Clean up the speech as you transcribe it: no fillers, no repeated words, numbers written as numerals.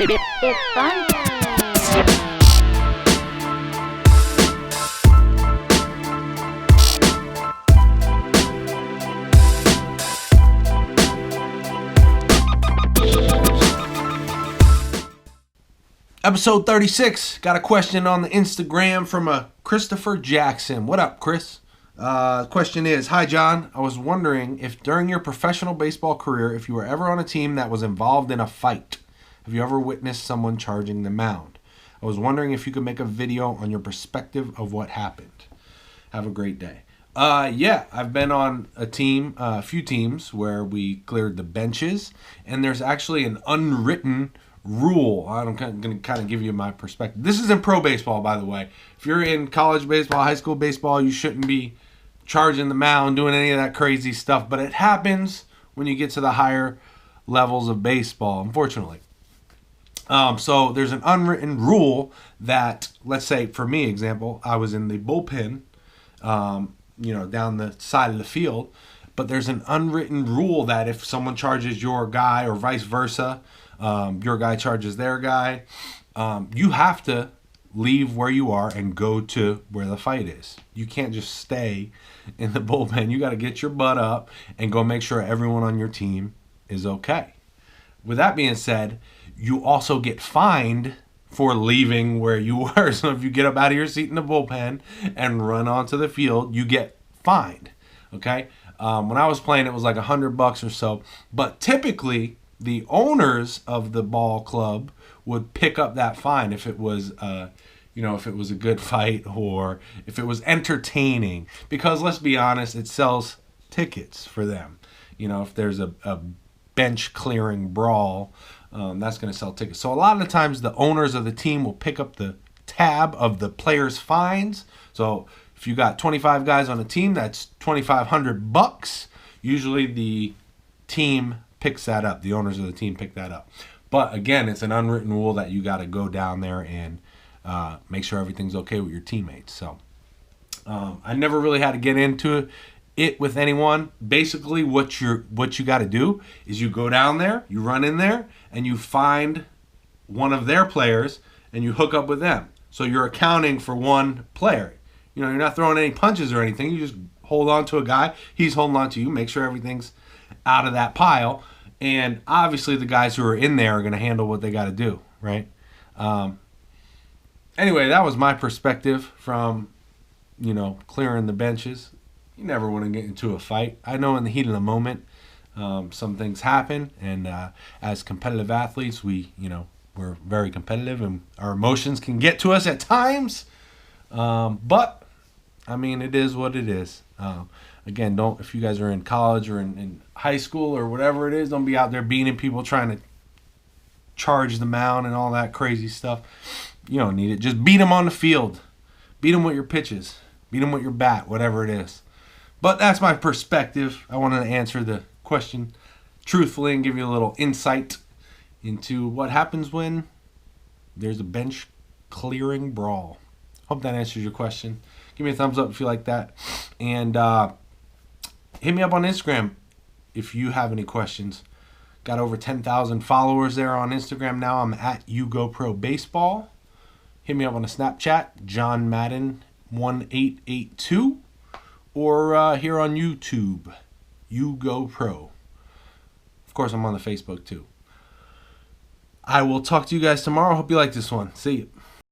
It's fun time. Episode 36. Got a question on the Instagram from a Christopher Jackson. What up, Chris? Question is, hi John, I was wondering if during your professional baseball career, if you were ever on a team that was involved in a fight. Have you ever witnessed someone charging the mound? I was wondering if you could make a video on your perspective of what happened. Have a great day. Yeah, I've been on a few teams where we cleared the benches, and there's actually an unwritten rule. I'm going to kind of give you my perspective. This is in pro baseball, by the way. If you're in college baseball, high school baseball, you shouldn't be charging the mound, doing any of that crazy stuff, but it happens when you get to the higher levels of baseball, unfortunately. So there's an unwritten rule that, let's say for me, example, I was in the bullpen, down the side of the field, but there's an unwritten rule that if someone charges your guy or vice versa, your guy charges their guy, you have to leave where you are and go to where the fight is. You can't just stay in the bullpen. You got to get your butt up and go make sure everyone on your team is okay. With that being said, you also get fined for leaving where you were. So if you get up out of your seat in the bullpen and run onto the field, you get fined. Okay? When I was playing, it was like $100 or so. But typically, the owners of the ball club would pick up that fine if it was, if it was a good fight or if it was entertaining. Because let's be honest, it sells tickets for them. If there's a bench clearing brawl, that's going to sell tickets. So a lot of the times, the owners of the team will pick up the tab of the players' fines. So if you got 25 guys on a team, that's $2,500. Usually the team picks that up. The owners of the team pick that up. But again, it's an unwritten rule that you got to go down there and make sure everything's okay with your teammates. So I never really had to get into it with anyone. Basically, what you got to do is you go down there, you run in there, and you find one of their players and you hook up with them. So you're accounting for one player. You're not throwing any punches or anything. You just hold on to a guy. He's holding on to you. Make sure everything's out of that pile. And obviously the guys who are in there are going to handle what they got to do, right? Anyway, that was my perspective from, clearing the benches. You never want to get into a fight. I know in the heat of the moment, some things happen. And as competitive athletes, we're very competitive and our emotions can get to us at times. But, it is what it is. Again, if you guys are in college or in high school or whatever it is, don't be out there beating people trying to charge the mound and all that crazy stuff. You don't need it. Just beat them on the field. Beat them with your pitches. Beat them with your bat, whatever it is. But that's my perspective. I wanted to answer the question truthfully and give you a little insight into what happens when there's a bench clearing brawl. Hope that answers your question. Give me a thumbs up if you like that. And hit me up on Instagram if you have any questions. Got over 10,000 followers there on Instagram now. I'm at YouGoProBaseball. Hit me up on a Snapchat, John Madden 1882. Or here on YouTube, YouGoPro. Of course, I'm on the Facebook too. I will talk to you guys tomorrow. Hope you like this one. See you.